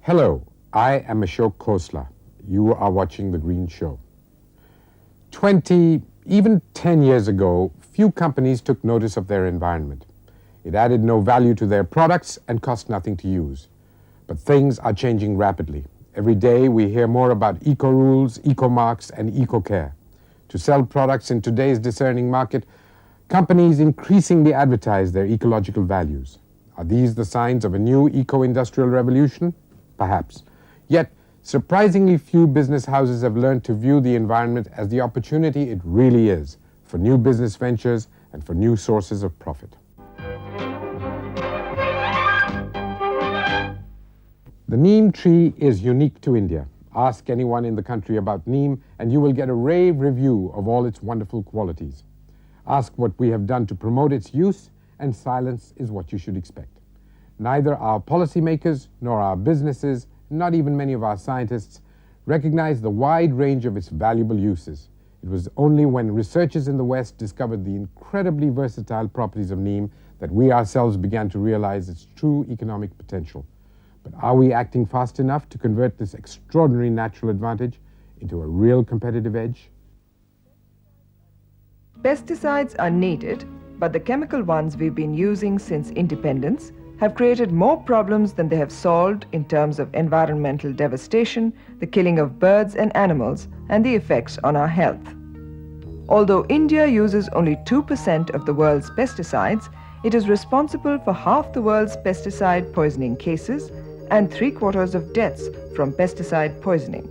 Hello, I am Ashok Khosla. You are watching The Green Show. 20, even 10 years ago, few companies took notice of their environment. It added no value to their products and cost nothing to use. But things are changing rapidly. Every day we hear more about eco-rules, eco-marks and eco-care. To sell products in today's discerning market, companies increasingly advertise their ecological values. Are these the signs of a new eco-industrial revolution? Perhaps. Yet, surprisingly few business houses have learned to view the environment as the opportunity it really is for new business ventures and for new sources of profit. The neem tree is unique to India. Ask anyone in the country about neem and you will get a rave review of all its wonderful qualities. Ask what we have done to promote its use and silence is what you should expect. Neither our policymakers nor our businesses, not even many of our scientists, recognize the wide range of its valuable uses. It was only when researchers in the West discovered the incredibly versatile properties of neem that we ourselves began to realize its true economic potential. But are we acting fast enough to convert this extraordinary natural advantage into a real competitive edge? Pesticides are needed, but the chemical ones we've been using since independence have created more problems than they have solved in terms of environmental devastation, the killing of birds and animals, and the effects on our health. Although India uses only 2% of the world's pesticides, it is responsible for half the world's pesticide poisoning cases and 3/4 of deaths from pesticide poisoning.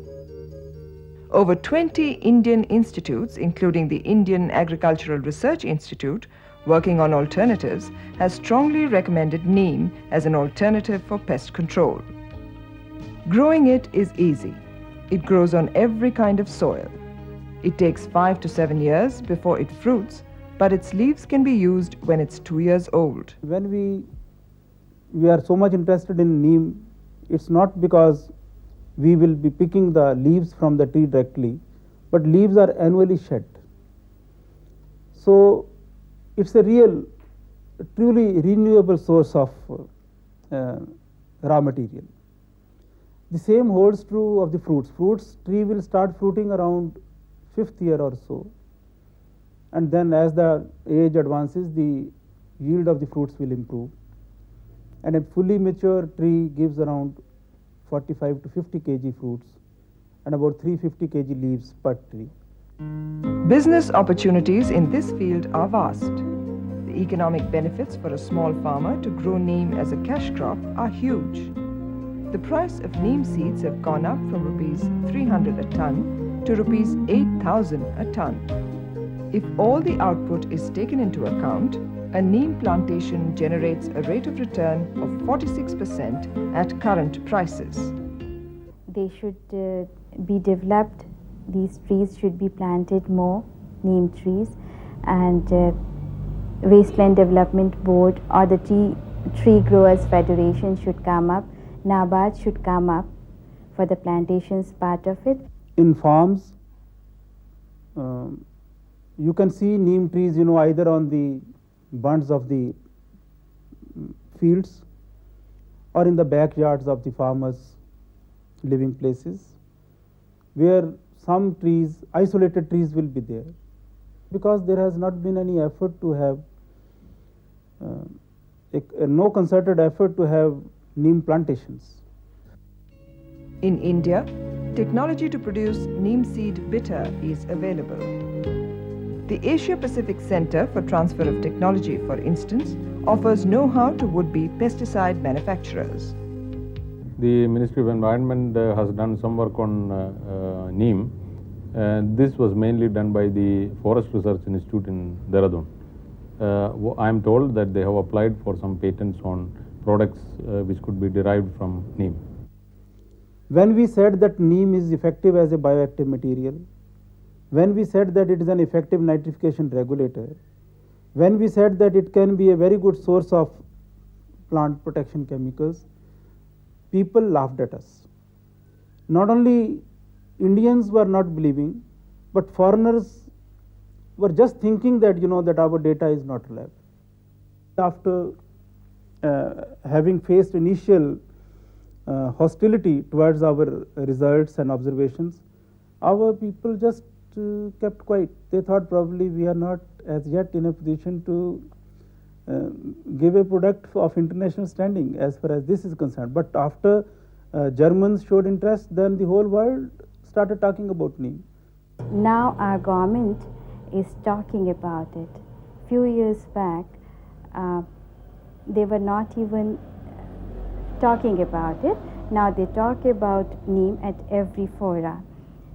Over 20 Indian institutes, including the Indian Agricultural Research Institute, working on alternatives, has strongly recommended neem as an alternative for pest control. Growing it is easy. It grows on every kind of soil. It takes 5 to 7 years before it fruits, but its leaves can be used when it's 2 years old. When we are so much interested in neem, it's not because we will be picking the leaves from the tree directly, but leaves are annually shed. So it's a truly renewable source of raw material. The same holds true of the fruits. Fruits tree will start fruiting around 5th year or so, and then as the age advances, the yield of the fruits will improve. And a fully mature tree gives around 45 to 50 kg fruits and about 350 kg leaves per tree. Business opportunities in this field are vast. The economic benefits for a small farmer to grow neem as a cash crop are huge. The price of neem seeds have gone up from rupees 300 a ton to rupees 8,000 a ton. If all the output is taken into account, a neem plantation generates a rate of return of 46% at current prices. They should be developed. These trees should be planted more, neem trees, and Wasteland Development Board or the Tree Growers Federation should come up. NABARD should come up for the plantations part of it. In farms, you can see neem trees, either on the bunds of the fields or in the backyards of the farmers' living places, where some trees, isolated trees will be there, because there has not been any effort to have, no concerted effort to have neem plantations. In India, technology to produce neem seed bitter is available. The Asia Pacific Center for Transfer of Technology, for instance, offers know-how to would-be pesticide manufacturers. The Ministry of Environment has done some work on NEEM. This was mainly done by the Forest Research Institute in Dehradun. I am told that they have applied for some patents on products which could be derived from NEEM. When we said that NEEM is effective as a bioactive material, when we said that it is an effective nitrification regulator, when we said that it can be a very good source of plant protection chemicals, people laughed at us. Not only Indians were not believing, but foreigners were just thinking that, that our data is not reliable. After having faced initial hostility towards our results and observations, our people just kept quiet. They thought probably we are not as yet in a position to give a product of international standing as far as this is concerned. But after Germans showed interest, then the whole world started talking about NEEM. Now our government is talking about it. Few years back, they were not even talking about it. Now they talk about NEEM at every fora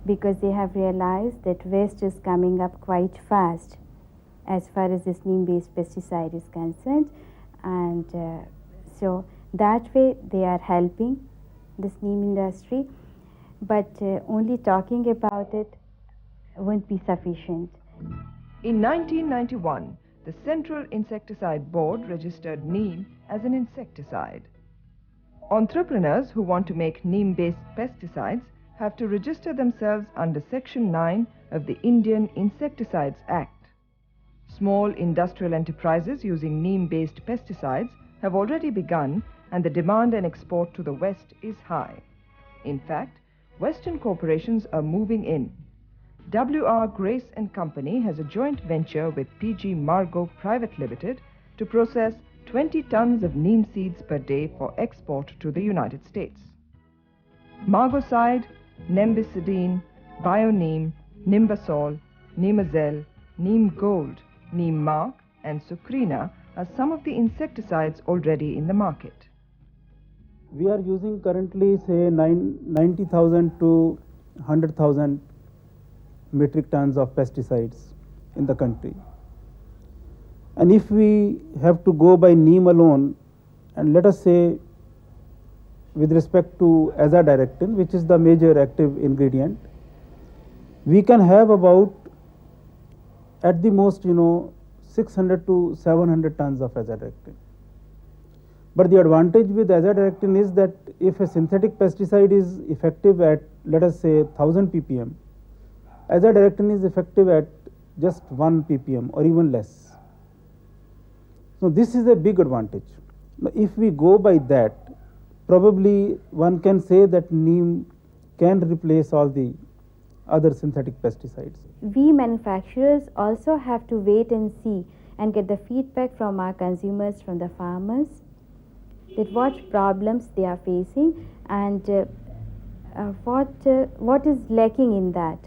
because they have realized that waste is coming up quite fast as far as this NEEM-based pesticide is concerned, and so that way they are helping this NEEM industry, but only talking about it won't be sufficient. In 1991, the Central Insecticide Board registered NEEM as an insecticide. Entrepreneurs who want to make NEEM-based pesticides have to register themselves under Section 9 of the Indian Insecticides Act. Small industrial enterprises using NEEM-based pesticides have already begun, and the demand and export to the West is high. In fact, Western corporations are moving in. W.R. Grace & Company has a joint venture with P.G. Margot Private Limited to process 20 tons of neem seeds per day for export to the United States. Margocide, Nembicidine, BioNeem, Nimbasol, Neemazel, Neem Gold, Neem Mark and Sucrina are some of the insecticides already in the market. We are using currently say 90,000 to 100,000 metric tons of pesticides in the country. And if we have to go by NEEM alone, and let us say with respect to azadirachtin, which is the major active ingredient, we can have about at the most 600 to 700 tons of azadirachtin. But the advantage with azadirachtin is that if a synthetic pesticide is effective at, let us say, 1000 ppm, azadirachtin is effective at just 1 ppm or even less. So this is a big advantage. Now, if we go by that, probably one can say that NEEM can replace all the other synthetic pesticides. We manufacturers also have to wait and see and get the feedback from our consumers, from the farmers, that what problems they are facing and what is lacking in that.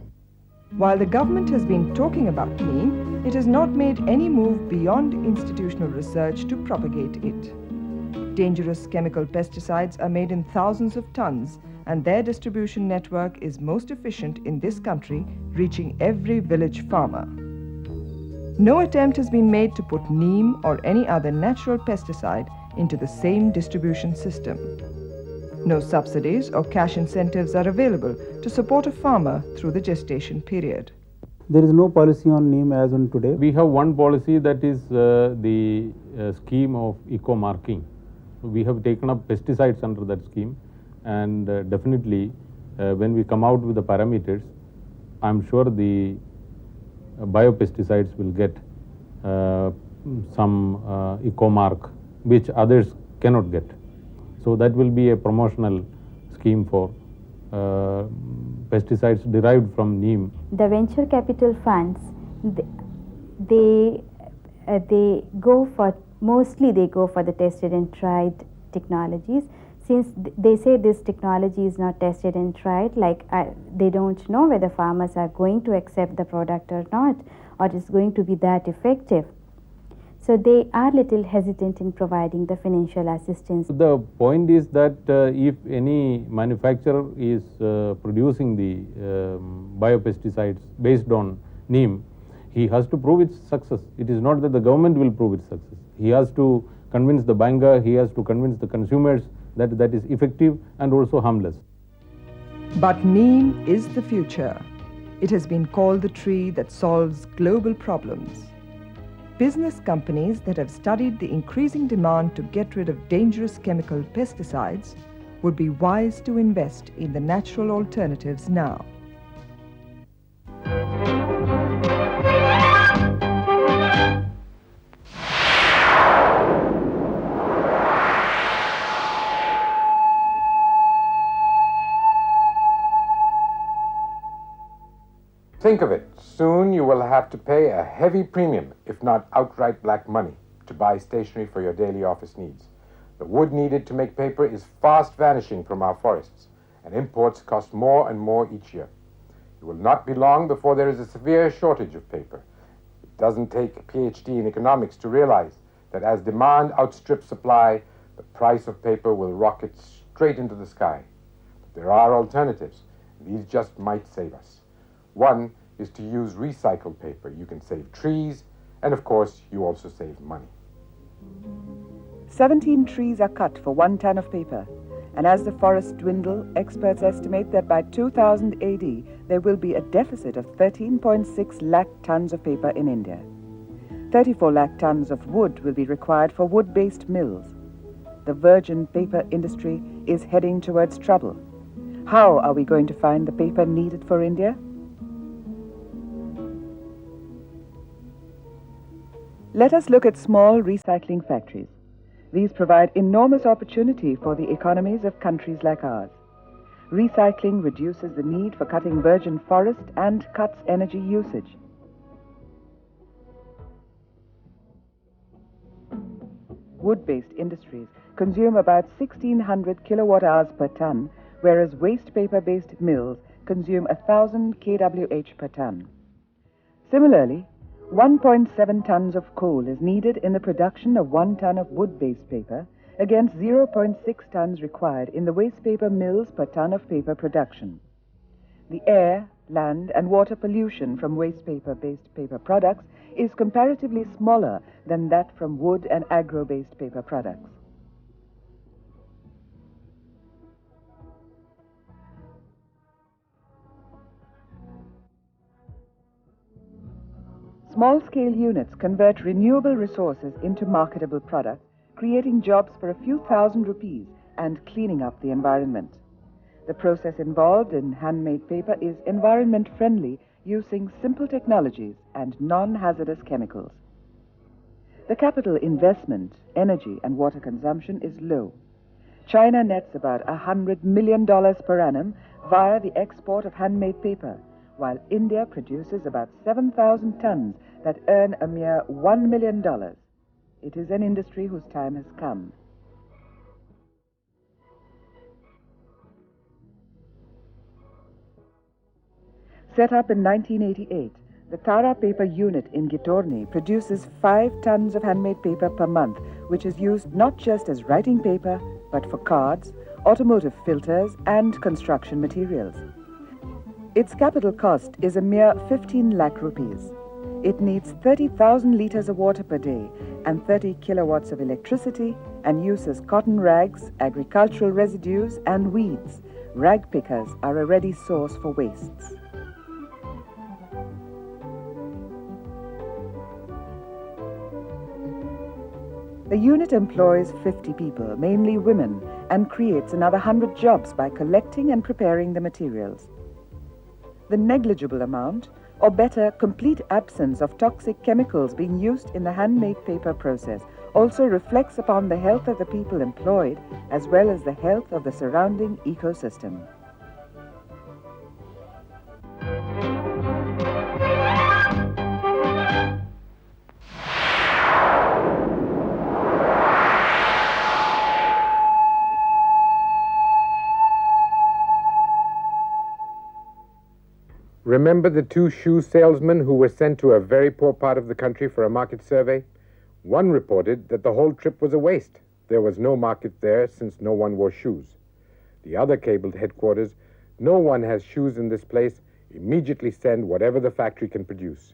While the government has been talking about NEEM, it has not made any move beyond institutional research to propagate it. Dangerous chemical pesticides are made in thousands of tons, and their distribution network is most efficient in this country, reaching every village farmer. No attempt has been made to put NEEM or any other natural pesticide into the same distribution system. No subsidies or cash incentives are available to support a farmer through the gestation period. There is no policy on NEEM as on today. We have one policy, that is the scheme of eco-marking. We have taken up pesticides under that scheme, and definitely when we come out with the parameters, I am sure the biopesticides will get some eco-mark which others cannot get. So that will be a promotional scheme for pesticides derived from NEEM. The venture capital funds, they go for, mostly they go for the tested and tried technologies. Since they say this technology is not tested and tried, like they don't know whether farmers are going to accept the product or not, or is going to be that effective. So they are little hesitant in providing the financial assistance. The point is that if any manufacturer is producing the biopesticides based on NEEM, he has to prove its success. It is not that the government will prove its success. He has to convince the banker, he has to convince the consumers that that is effective and also harmless. But NEEM is the future. It has been called the tree that solves global problems. Business companies that have studied the increasing demand to get rid of dangerous chemical pesticides would be wise to invest in the natural alternatives now. Think of it, soon you will have to pay a heavy premium, if not outright black money, to buy stationery for your daily office needs. The wood needed to make paper is fast vanishing from our forests, and imports cost more and more each year. It will not be long before there is a severe shortage of paper. It doesn't take a PhD in economics to realize that as demand outstrips supply, the price of paper will rocket straight into the sky. But there are alternatives, and these just might save us. One is to use recycled paper. You can save trees, and of course, you also save money. 17 trees are cut for 1 ton of paper, and as the forests dwindle, experts estimate that by 2000 AD, there will be a deficit of 13.6 lakh tons of paper in India. 34 lakh tons of wood will be required for wood-based mills. The virgin paper industry is heading towards trouble. How are we going to find the paper needed for India? Let us look at small recycling factories. These provide enormous opportunity for the economies of countries like ours. Recycling reduces the need for cutting virgin forest and cuts energy usage. Wood-based industries consume about 1,600 kilowatt-hours per ton, whereas waste paper-based mills consume 1,000 kWh per ton. Similarly, 1.7 tons of coal is needed in the production of 1 ton of wood-based paper against 0.6 tons required in the waste paper mills per ton of paper production. The air, land and water pollution from waste paper-based paper products is comparatively smaller than that from wood and agro-based paper products. Small-scale units convert renewable resources into marketable products, creating jobs for a few thousand rupees and cleaning up the environment. The process involved in handmade paper is environment-friendly, using simple technologies and non-hazardous chemicals. The capital investment, energy and water consumption is low. China nets about $100 million per annum via the export of handmade paper, while India produces about 7,000 tons that earn a mere $1 million. It is an industry whose time has come. Set up in 1988, the Tara paper unit in Gitorni produces 5 tons of handmade paper per month, which is used not just as writing paper, but for cards, automotive filters, and construction materials. Its capital cost is a mere 15 lakh rupees. It needs 30,000 liters of water per day and 30 kilowatts of electricity and uses cotton rags, agricultural residues, and weeds. Rag pickers are a ready source for wastes. The unit employs 50 people, mainly women, and creates another 100 jobs by collecting and preparing the materials. The negligible amount, or better, complete absence of toxic chemicals being used in the handmade paper process also reflects upon the health of the people employed as well as the health of the surrounding ecosystem. Remember the two shoe salesmen who were sent to a very poor part of the country for a market survey? One reported that the whole trip was a waste. There was no market there since no one wore shoes. The other cabled headquarters, "No one has shoes in this place. Immediately send whatever the factory can produce."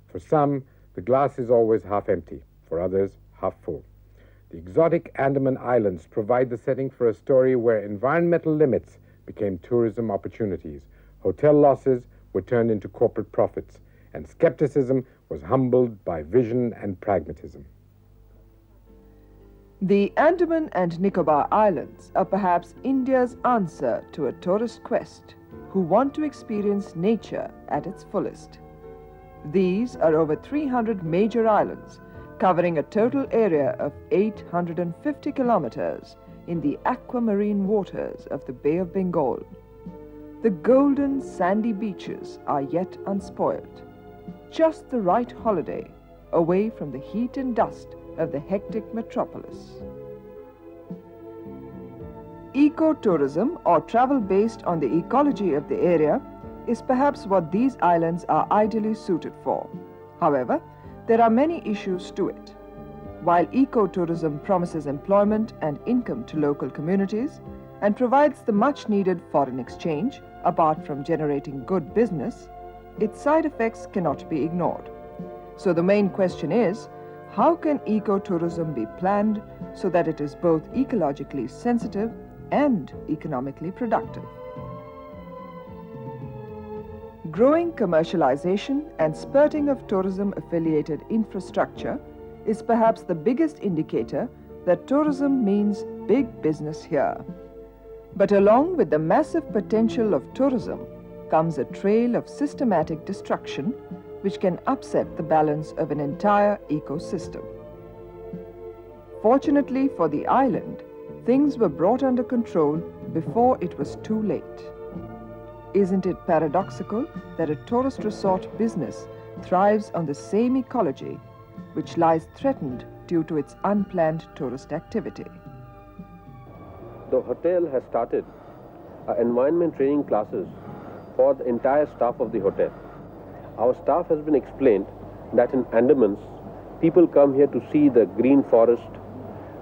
For some, the glass is always half empty. For others, half full. The exotic Andaman Islands provide the setting for a story where environmental limits became tourism opportunities, hotel losses were turned into corporate profits, and skepticism was humbled by vision and pragmatism. The Andaman and Nicobar Islands are perhaps India's answer to a tourist quest who want to experience nature at its fullest. These are over 300 major islands, covering a total area of 850 kilometers in the aquamarine waters of the Bay of Bengal. The golden sandy beaches are yet unspoiled. Just the right holiday, away from the heat and dust of the hectic metropolis. Eco-tourism, or travel based on the ecology of the area, is perhaps what these islands are ideally suited for. However, there are many issues to it. While eco-tourism promises employment and income to local communities and provides the much-needed foreign exchange, apart from generating good business, its side effects cannot be ignored. So the main question is, how can eco-tourism be planned so that it is both ecologically sensitive and economically productive? Growing commercialization and spurting of tourism-affiliated infrastructure is perhaps the biggest indicator that tourism means big business here. But along with the massive potential of tourism comes a trail of systematic destruction which can upset the balance of an entire ecosystem. Fortunately for the island, things were brought under control before it was too late. Isn't it paradoxical that a tourist resort business thrives on the same ecology which lies threatened due to its unplanned tourist activity? The hotel has started environment training classes for the entire staff of the hotel. Our staff has been explained that in Andamans, people come here to see the green forest,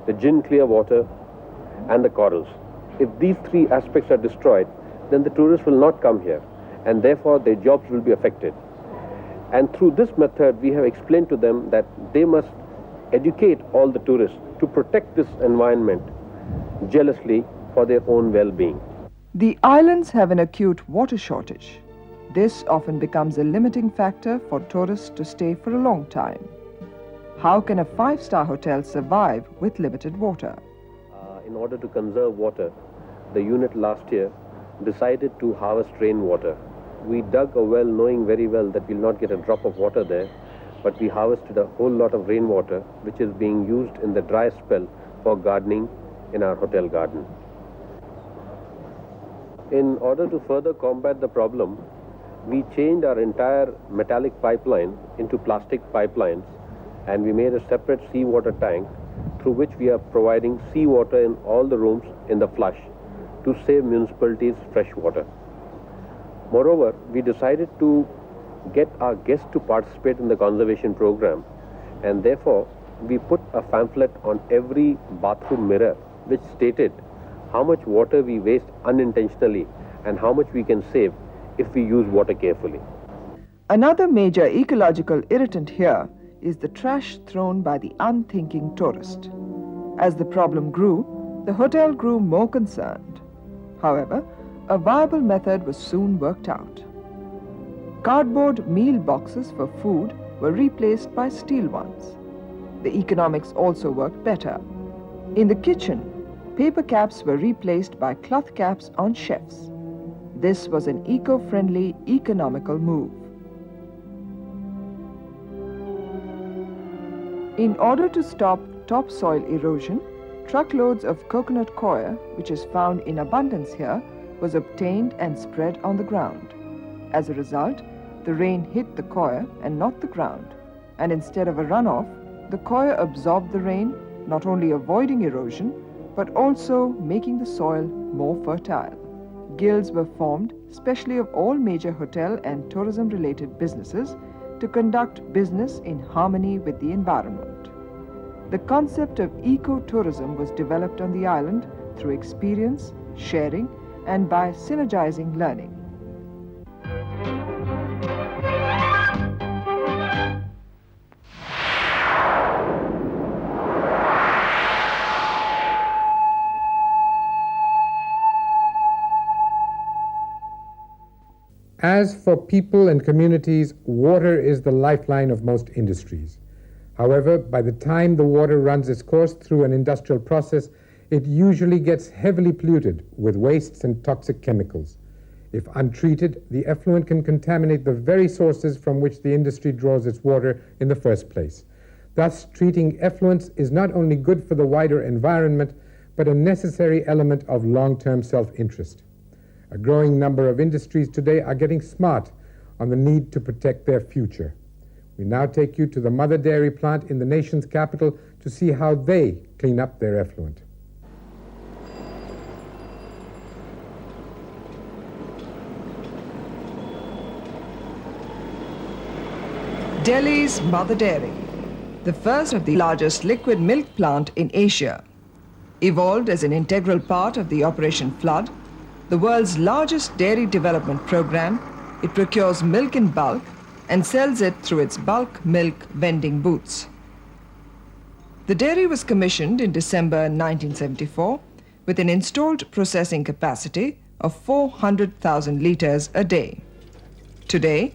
the gin clear water, and the corals. If these three aspects are destroyed, then the tourists will not come here, and therefore their jobs will be affected. And through this method, we have explained to them that they must educate all the tourists to protect this environment jealously for their own well-being. The islands have an acute water shortage. This often becomes a limiting factor for tourists to stay for a long time. How can a five-star hotel survive with limited water? In order to conserve water, the unit last year decided to harvest rainwater. We dug a well knowing very well that we'll not get a drop of water there, but we harvested a whole lot of rainwater which is being used in the dry spell for gardening in our hotel garden. In order to further combat the problem, we changed our entire metallic pipeline into plastic pipelines, and we made a separate seawater tank through which we are providing seawater in all the rooms in the flush to save municipalities fresh water. Moreover, we decided to get our guests to participate in the conservation program, and therefore we put a pamphlet on every bathroom mirror which stated how much water we waste unintentionally and how much we can save if we use water carefully. Another major ecological irritant here is the trash thrown by the unthinking tourist. As the problem grew, the hotel grew more concerned. However, a viable method was soon worked out. Cardboard meal boxes for food were replaced by steel ones. The economics also worked better. In the kitchen, paper caps were replaced by cloth caps on chefs. This was an eco-friendly, economical move. In order to stop topsoil erosion, truckloads of coconut coir, which is found in abundance here, was obtained and spread on the ground. As a result, the rain hit the coir and not the ground, and instead of a runoff, the coir absorbed the rain, not only avoiding erosion, but also making the soil more fertile. Gills were formed especially of all major hotel and tourism-related businesses, to conduct business in harmony with the environment. The concept of eco-tourism was developed on the island through experience, sharing, and by synergizing learning. As for people and communities, water is the lifeline of most industries. However, by the time the water runs its course through an industrial process, it usually gets heavily polluted with wastes and toxic chemicals. If untreated, the effluent can contaminate the very sources from which the industry draws its water in the first place. Thus, treating effluents is not only good for the wider environment, but a necessary element of long-term self-interest. A growing number of industries today are getting smart on the need to protect their future. We now take you to the mother dairy plant in the nation's capital to see how they clean up their effluent. Delhi's Mother Dairy, the first of the largest liquid milk plant in Asia. Evolved as an integral part of the Operation Flood, the world's largest dairy development program, it procures milk in bulk and sells it through its bulk milk vending booths. The dairy was commissioned in December 1974 with an installed processing capacity of 400,000 litres a day. Today,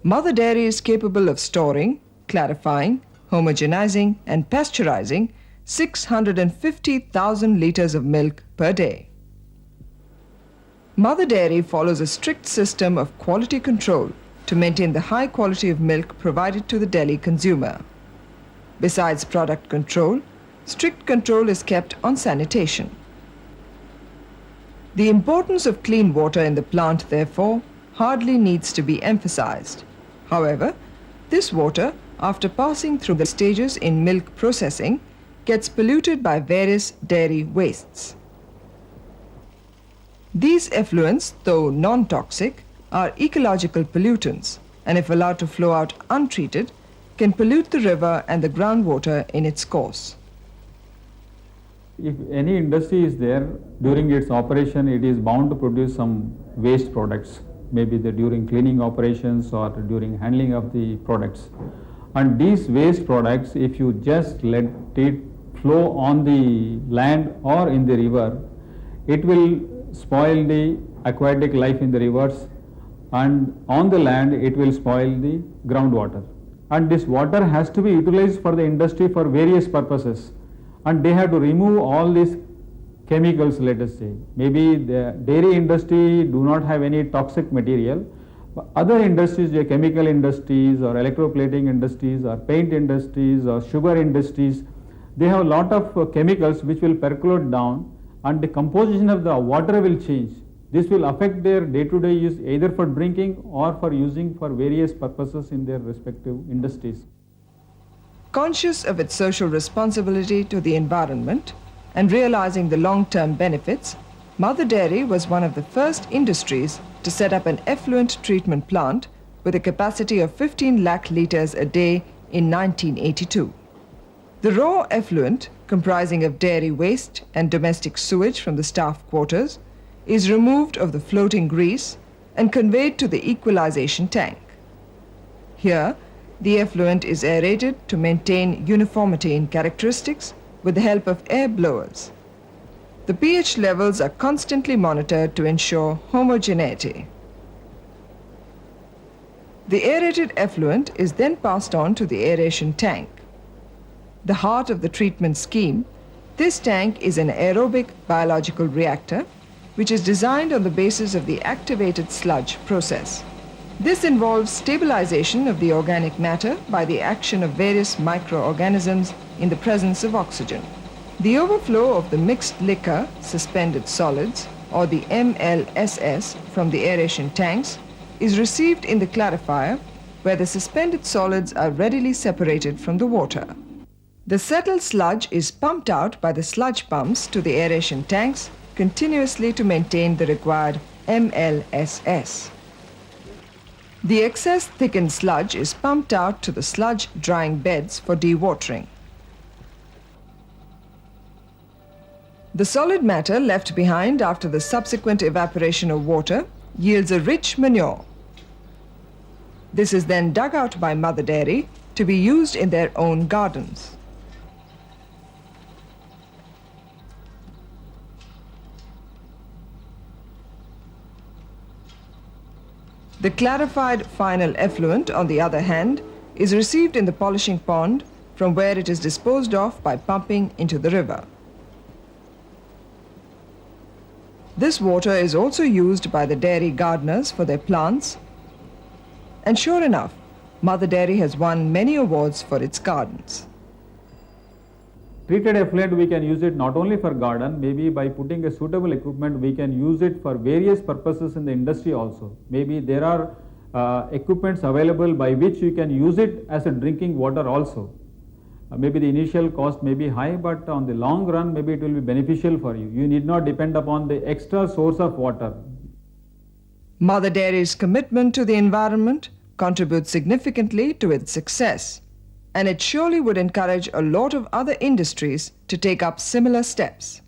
Mother Dairy is capable of storing, clarifying, homogenizing and pasteurizing 650,000 litres of milk per day. Mother Dairy follows a strict system of quality control to maintain the high quality of milk provided to the Delhi consumer. Besides product control, strict control is kept on sanitation. The importance of clean water in the plant, therefore, hardly needs to be emphasized. However, this water, after passing through the stages in milk processing, gets polluted by various dairy wastes. These effluents, though non-toxic, are ecological pollutants, and if allowed to flow out untreated, can pollute the river and the groundwater in its course. If any industry is there, during its operation, it is bound to produce some waste products, maybe during cleaning operations or during handling of the products. And these waste products, if you just let it flow on the land or in the river, it will spoil the aquatic life in the rivers, and on the land it will spoil the groundwater. And this water has to be utilized for the industry for various purposes, and they have to remove all these chemicals, let us say. Maybe the dairy industry do not have any toxic material, but other industries, the chemical industries or electroplating industries or paint industries or sugar industries, they have a lot of chemicals which will percolate down, and the composition of the water will change. This will affect their day-to-day use either for drinking or for using for various purposes in their respective industries. Conscious of its social responsibility to the environment and realizing the long-term benefits, Mother Dairy was one of the first industries to set up an effluent treatment plant with a capacity of 15 lakh litres a day in 1982. The raw effluent, comprising of dairy waste and domestic sewage from the staff quarters, is removed of the floating grease and conveyed to the equalization tank. Here, the effluent is aerated to maintain uniformity in characteristics with the help of air blowers. The pH levels are constantly monitored to ensure homogeneity. The aerated effluent is then passed on to the aeration tank. The heart of the treatment scheme, this tank is an aerobic biological reactor which is designed on the basis of the activated sludge process. This involves stabilization of the organic matter by the action of various microorganisms in the presence of oxygen. The overflow of the mixed liquor, suspended solids, or the MLSS from the aeration tanks is received in the clarifier, where the suspended solids are readily separated from the water. The settled sludge is pumped out by the sludge pumps to the aeration tanks continuously to maintain the required MLSS. The excess thickened sludge is pumped out to the sludge drying beds for dewatering. The solid matter left behind after the subsequent evaporation of water yields a rich manure. This is then dug out by Mother Dairy to be used in their own gardens. The clarified final effluent, on the other hand, is received in the polishing pond, from where it is disposed of by pumping into the river. This water is also used by the dairy gardeners for their plants, and sure enough, Mother Dairy has won many awards for its gardens. Treated effluent, we can use it not only for garden, maybe by putting a suitable equipment, we can use it for various purposes in the industry also. Maybe there are equipments available by which you can use it as a drinking water also. Maybe the initial cost may be high, but on the long run, maybe it will be beneficial for you. You need not depend upon the extra source of water. Mother Dairy's commitment to the environment contributes significantly to its success, and it surely would encourage a lot of other industries to take up similar steps.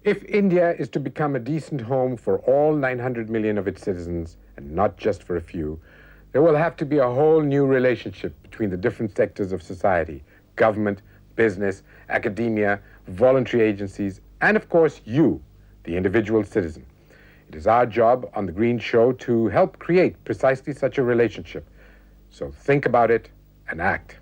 If India is to become a decent home for all 900 million of its citizens, and not just for a few, there will have to be a whole new relationship between the different sectors of society: government, business, academia, voluntary agencies, and of course you, the individual citizen. It is our job on The Green Show to help create precisely such a relationship. So think about it and act.